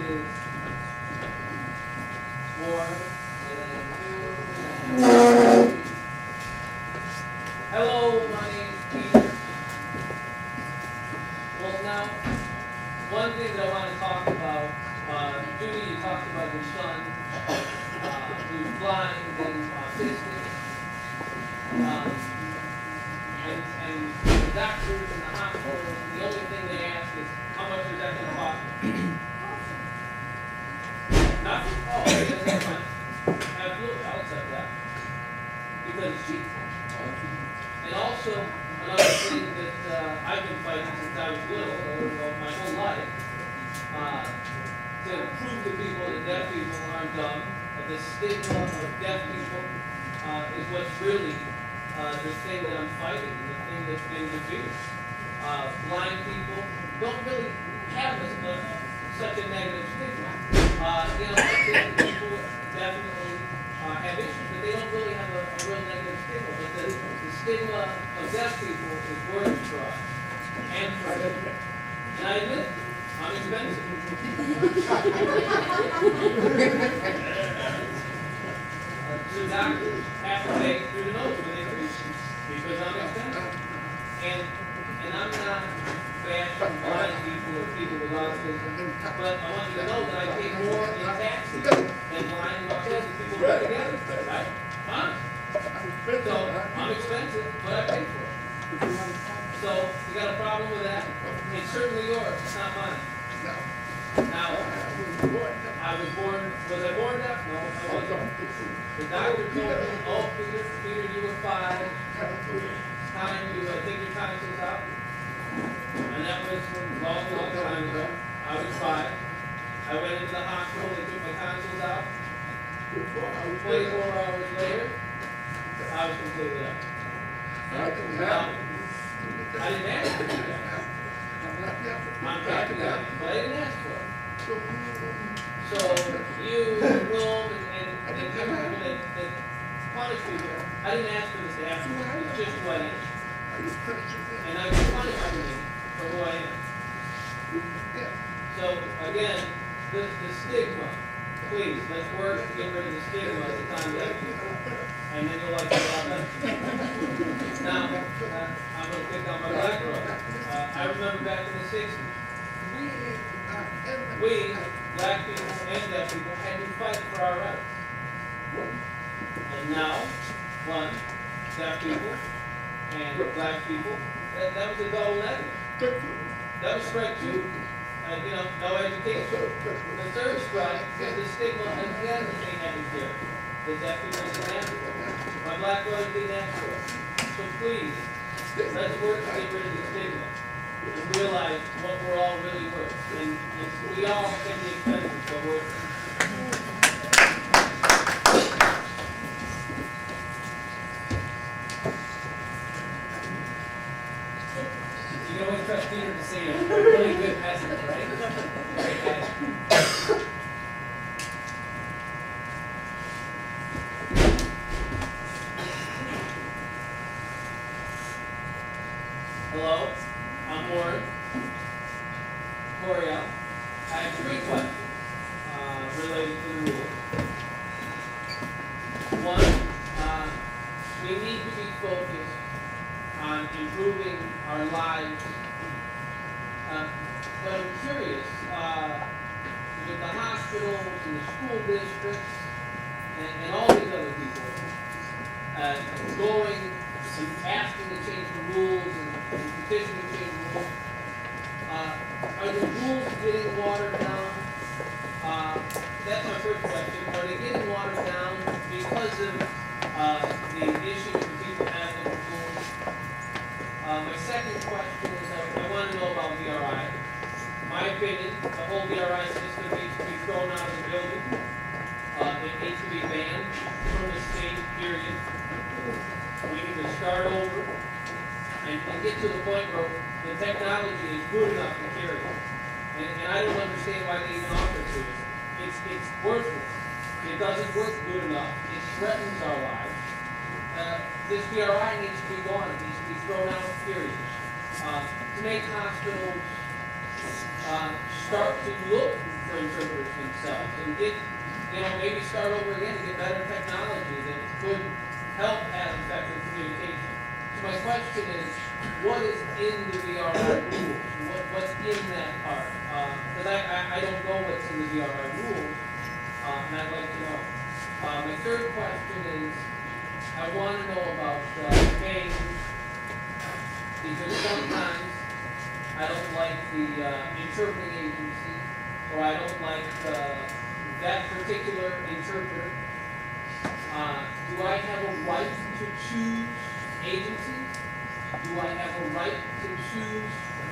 is one, and then two. Hello, my name's Peter. Well, now, one thing that I want to talk about, Judy, you talked about your son who's blind and autistic. And the doctors in the hospital, the only thing they ask is, how much is that going to cost? Nothing? Oh, okay, that's fine. Absolutely, I'll accept that. Because it's cheap. And also, another thing that I've been fighting since I was little, my whole life, to prove to people that deaf people aren't dumb, the stigma of deaf people is what's really the thing that I'm fighting, the thing that's been defeated. Blind people don't really have such a negative stigma. Autistic people definitely have issues, but they don't really have a real negative stigma. But the stigma of deaf people is worse for us and for them. And I admit it, I'm expensive. The doctors have to pay through the nose when they treat me because I'm expensive. And I'm not bashing blind people or people with autism, but I want you to know that I pay more in taxes than blind and autistic people put together, right? Honest. So I'm expensive, but I pay for it. So you got a problem with that? It's certainly yours, it's not mine. Now, I was born deaf? No, I wasn't. The doctor told me, oh, Peter, you were 5. It's time to take your tonsils out. And that was a long, long time ago. I was 5. I went into the hospital, they took my tonsils out. 24 hours later, I was completely out. Now, I didn't ask for that. I'm happy about it, but I didn't ask for it. So you, Rome, and people that punish people, I didn't ask for this to happen. It's just who I am. And I was punished for who I am. So again, the stigma. Please, let's work to get rid of the stigma at the time left. And then you'll like it a lot better. Now, I'm going to pick on my black brother. I remember back in the 60s, we, black people and deaf people, had to fight for our rights. And now, one, deaf people and black people, that was a double negative. That was strike 2. No education. The third strike was the stigma again that they had to carry. The deaf people didn't ask for it. My black brother didn't ask for it. So please, let's work to get rid of the stigma and realize what we're all really worth. And we all can be expensive, but we're worth it. You can always trust Peter to say a really good message, right? Great guy. Hello, I'm Warren. Coryell. I have 3 questions related to the rules. One, we need to be focused on improving our lives. But I'm curious, with the hospitals and the school districts and all these other people going and asking to change the rules and petitioning to change the rules, are the rules getting watered down? That's my first question. Are they getting watered down because of the issues that people have with the rules? My second question is I want to know about VRI. My opinion, the whole VRI system needs to be thrown out of the building. It needs to be banned from the state, period. We need to start over and get to the point where the technology is good enough to carry it. And I don't understand why they even offer it to us. It's worthless. It doesn't work good enough. It threatens our lives. This VRI needs to be gone. It needs to be thrown out, period. To make hospitals start to look for interpreters themselves, and get, maybe start over again and get better technology that could help have effective communication. So my question is, what is in the VRI rules? What's in that part? Because I don't know what's in the VRI rules, and I'd like to know. My third question is, I want to know about paying, because sometimes I don't like the interpreting agency, or I don't like that particular interpreter. Do I have a right to choose agencies? Do I have a right to choose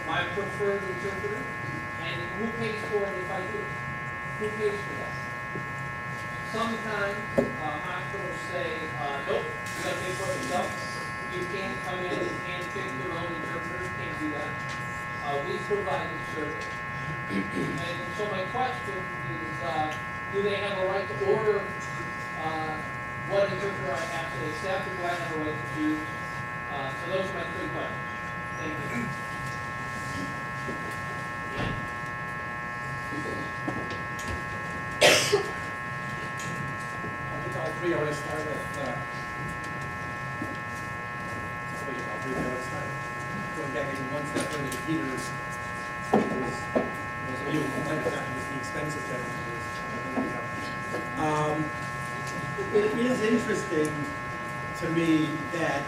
my preferred interpreter? And who pays for it if I do? Who pays for that? Sometimes hospitals say, nope, you got to pay for it yourself. You can't come in and pick your own interpreter. You can't do that. We provide the service. And so my question is, do they have a right to order what interpreter I have to accept, or do I have a right to choose? So those are my three questions. Thank you. I think all three. I want to start with. All three. I want to start going back even one step further to Peter's. Those of you who might have gotten this, the expensive gentleman. It is interesting to me that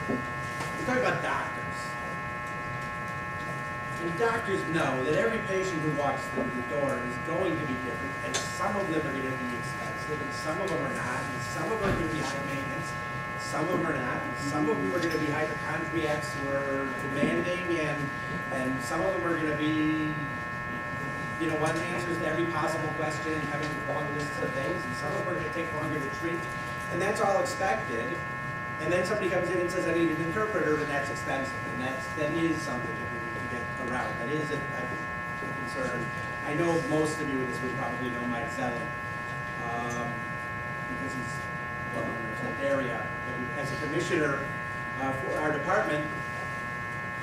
we're talking about doctors. And doctors know that every patient who walks through the door is going to be different, and some of them are going to be expensive, and some of them are not, and some of them are going to be high maintenance, some of them are not, and some of them are going to be hypochondriacs who are demanding, and some of them are going to be, want answers to every possible question and having long lists of things, and some of them are going to take longer to treat, and that's all expected. And then somebody comes in and says, I need an interpreter, and that's expensive, and that is something that we need to get around. That is a concern. I know most of you in this would probably know Mike Zellin, because he's well known in that area. But as a commissioner for our department,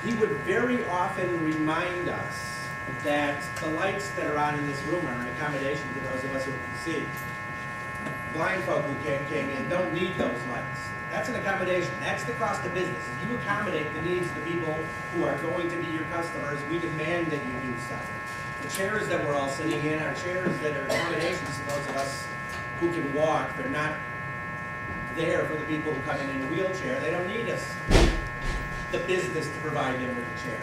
he would very often remind us that the lights that are on in this room are an accommodation to those of us who can see. Blind folk who came in don't need those lights. That's an accommodation. That's the cost of business. If you accommodate the needs of the people who are going to be your customers, we demand that you do so. The chairs that we're all sitting in are chairs that are accommodations to those of us who can walk. They're not there for the people who come in a wheelchair. They don't need us, the business, to provide them with a chair.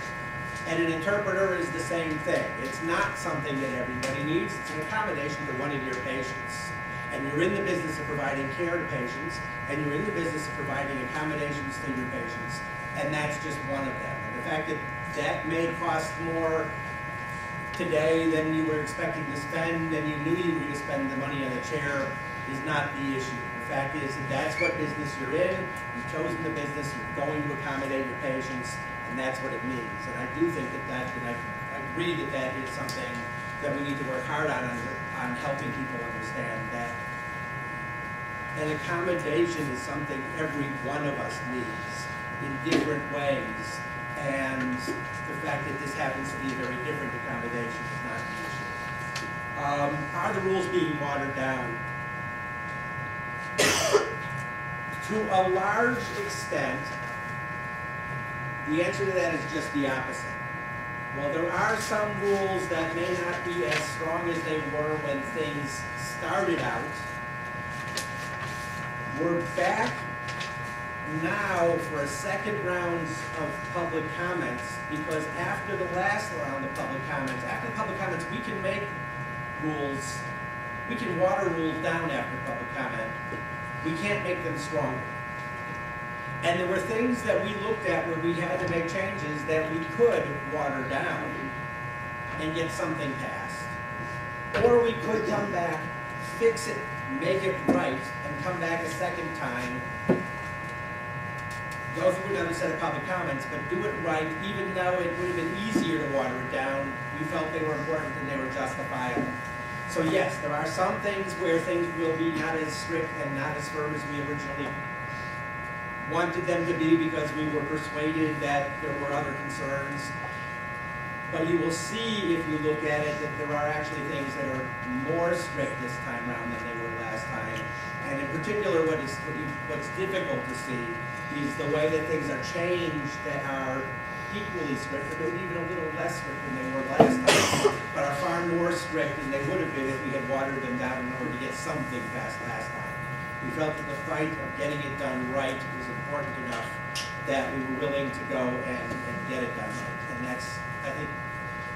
And an interpreter is the same thing. It's not something that everybody needs. It's an accommodation to one of your patients. And you're in the business of providing care to patients, and you're in the business of providing accommodations to your patients, and that's just one of them. And the fact that that may cost more today than you were expecting to spend, and you knew you were going to spend the money on a chair, is not the issue. The fact is that that's what business you're in. You've chosen the business. You're going to accommodate your patients, and that's what it means. And I do think that and I agree that that is something that we need to work hard on helping people understand that an accommodation is something every one of us needs in different ways, and the fact that this happens to be a very different accommodation is not the issue. Are the rules being watered down? To a large extent, the answer to that is just the opposite. While there are some rules that may not be as strong as they were when things started out, we're back now for a second round of public comments, because after the last round of public comments, we can make rules, we can water rules down after public comment. We can't make them stronger. And there were things that we looked at where we had to make changes that we could water down and get something passed. Or we could come back, fix it, make it right, and come back a second time, go through another set of public comments, but do it right, even though it would have been easier to water it down. We felt they were important and they were justifiable. So yes, there are some things where things will be not as strict and not as firm as we originally wanted them to be, because we were persuaded that there were other concerns. But you will see, if you look at it, that there are actually things that are more strict this time around than they were last time. And in particular, what's difficult to see is the way that things are changed that are equally strict, or maybe even a little less strict than they were last time, but are far more strict than they would have been if we had watered them down in order to get something passed last time. We felt that the fight of getting it done right was important enough that we were willing to go and get it done right. And that's, I think,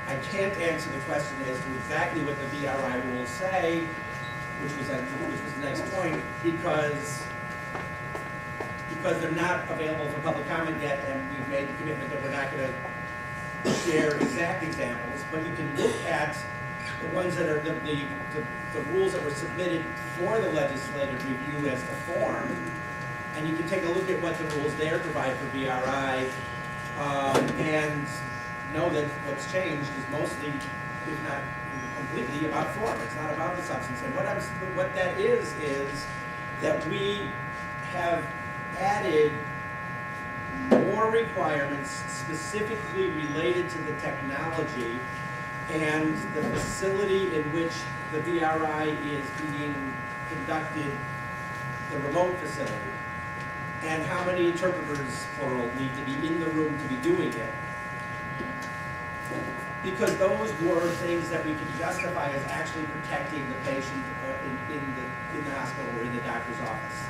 I can't answer the question as to exactly what the VRI rules say, which was the next point, because they're not available for public comment yet, and we've made the commitment that we're not going to share exact examples, but you can look at the ones that are the rules that were submitted for the legislative review as the form, and you can take a look at what the rules there provide for VRI, and know that what's changed is mostly, if not completely, about form. It's not about the substance. And what that is that we have added more requirements specifically related to the technology and the facility in which the VRI is being conducted, the remote facility, and how many interpreters, plural, need to be in the room to be doing it. Because those were things that we could justify as actually protecting the patient in the hospital or in the doctor's office.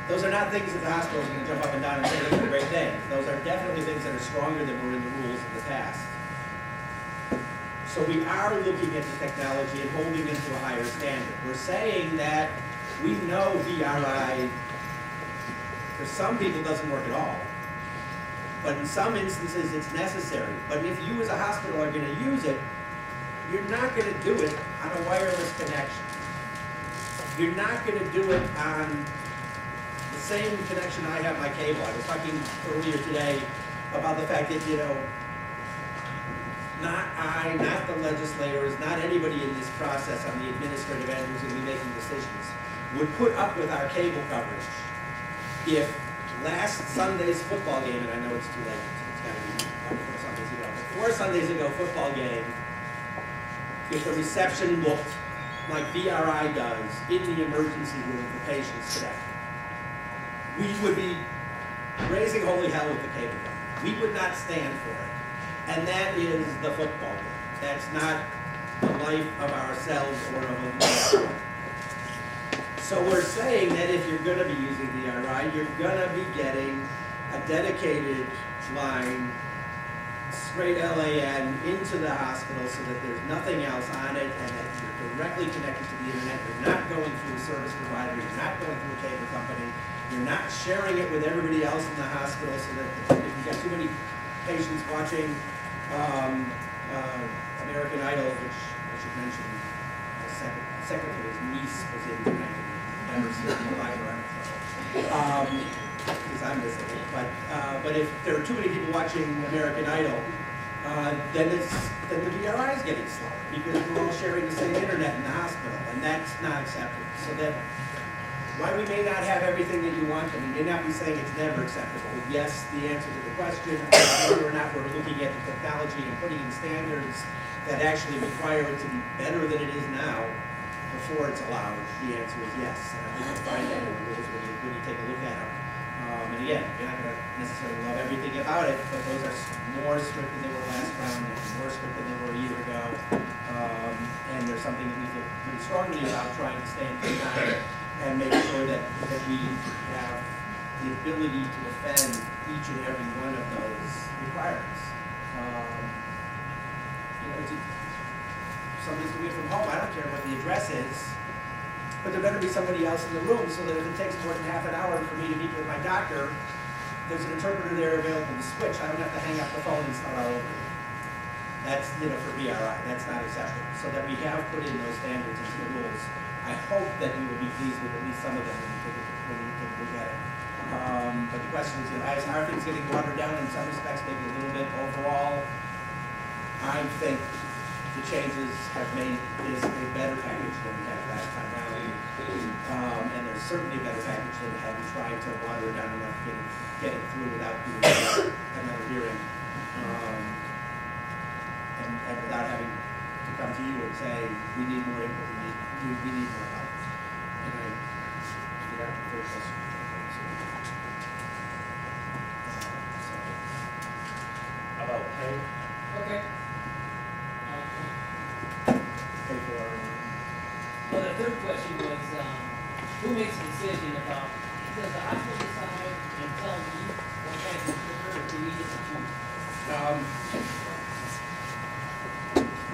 Those are not things that the hospital is going to jump up and down and say those are great things. Those are definitely things that are stronger than were in the rules of the past. So we are looking at the technology and holding them to a higher standard. We're saying that we know VRI, for some people, doesn't work at all. But in some instances, it's necessary. But if you as a hospital are going to use it, you're not going to do it on a wireless connection. You're not going to do it on the same connection I have my cable. I was talking earlier today about the fact that, not I, not the legislators, not anybody in this process on the administrative end who's going to be making decisions, would put up with our cable coverage if last Sunday's football game, and I know it's too late, it's got to be 4 Sundays ago, but 4 Sundays ago football game, if the reception looked like VRI does in the emergency room for patients today, we would be raising holy hell with the cable company. We would not stand for it. And that is the football game. That's not the life of ourselves or of a leader. So we're saying that if you're going to be using VRI, you're going to be getting a dedicated line, straight LAN, into the hospital so that there's nothing else on it and that you're directly connected to the internet. You're not going through a service provider. You're not going through a cable company. You're not sharing it with everybody else in the hospital so that if you've got too many patients watching American Idol, which I should mention, my secretary's niece was in tonight. Never seen the live because I'm missing it. But if there are too many people watching American Idol, then the VRI is getting slower because we're all sharing the same internet in the hospital, and that's not acceptable. So that why we may not have everything that you want, and we may not be saying it's never acceptable. Yes, the answer to the question of whether or not we're looking at the technology and putting in standards that actually require it to be better than it is now before it's allowed, the answer is yes. And I think you'll find that in the rules when you take a look at them. And again, you're not going to necessarily love everything about it, but those are more strict than they were last round, and more strict than they were a year ago. And there's something that we feel pretty strongly about trying to stand behind and make sure that we have the ability to defend each and every one of those requirements. Somebody's doing it from home, I don't care what the address is, but there better be somebody else in the room so that if it takes more than half an hour for me to meet with my doctor, there's an interpreter there available to switch. I don't have to hang up the phone and start all over again. That's, for VRI, that's not acceptable. So that we have put in those standards into the rules. I hope that you will be pleased with at least some of them when you take a look at it. But the question is, are things getting watered down in some respects, maybe a little bit overall? I think the changes have made this a better package than we had last time around. And there's certainly a better package than had we tried to water it down enough to get it through without doing another hearing. and without having to come to you and say, we need more input, we need more help. And I forgot the first question. About pay, Okay. Pay for, Well, the third question was, who makes a decision about, does the hospital decide and tell me what kind of interpreter, or do we get to choose?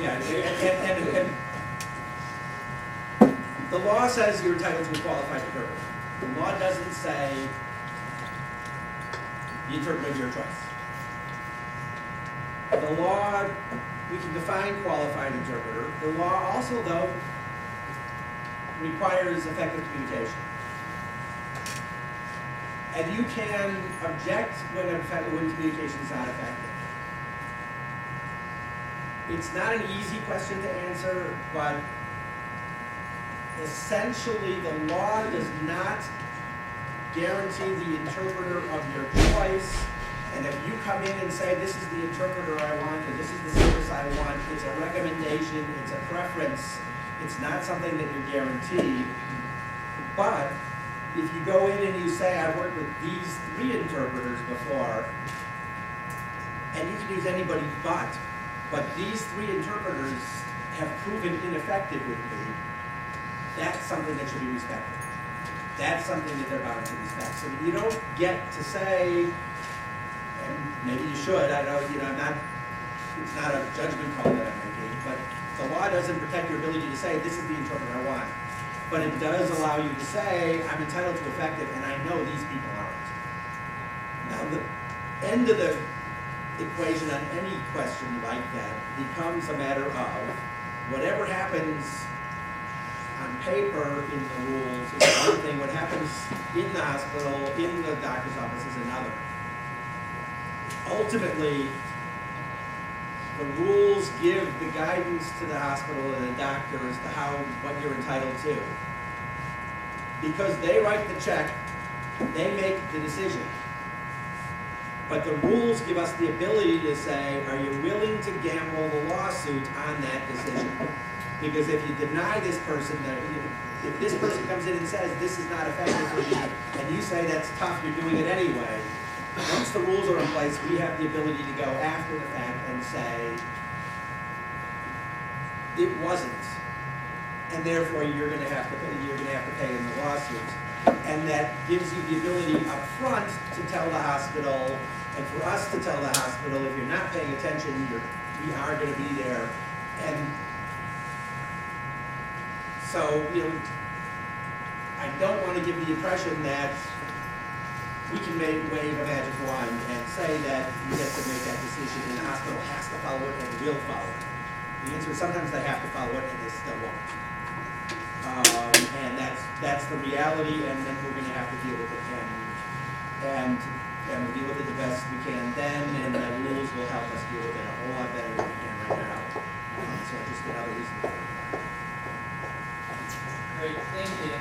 yeah, and the law says you're entitled to a qualified interpreter. The law doesn't say the interpreter of your choice. The law, we can define qualified interpreter. The law also, though, requires effective communication. And you can object when communication is not effective. It's not an easy question to answer, but essentially the law does not guarantee the interpreter of your choice. And if you come in and say, this is the interpreter I want, or this is the service I want, it's a recommendation, it's a preference, it's not something that you're guaranteed. But if you go in and you say, I've worked with these 3 interpreters before, and you can use anybody but these 3 interpreters have proven ineffective with me, that's something that should be respected. That's something that they're bound to respect. So you don't get to say, and maybe you should, I know, I'm not, it's not a judgment call that I'm making, but the law doesn't protect your ability to say, this is the interpreter I want. But it does allow you to say, I'm entitled to effective, and I know these people aren't. Now, the end of the equation on any question like that becomes a matter of whatever happens on paper in the rules is one thing, what happens in the hospital, in the doctor's office is another. Ultimately, the rules give the guidance to the hospital and the doctor as to what you're entitled to. Because they write the check, they make the decision. But the rules give us the ability to say, are you willing to gamble the lawsuit on that decision? Because if you deny this person, if this person comes in and says, this is not effective for me, and you say that's tough, you're doing it anyway, once the rules are in place, we have the ability to go after the fact and say, it wasn't, and therefore you're going to have to pay in the lawsuit. And that gives you the ability up front to tell the hospital, and for us to tell the hospital, if you're not paying attention, we are going to be there. And so, I don't want to give the impression that we can wave a magic wand and say that you get to make that decision and the hospital has to follow it and will follow it. The answer is sometimes they have to follow it and they still won't. And that's the reality, and then we're going to have to deal with it. And we'll deal with it the best we can then, and the rules will help us deal with it a whole lot better than we can right now. So just another reason. Great, thank you.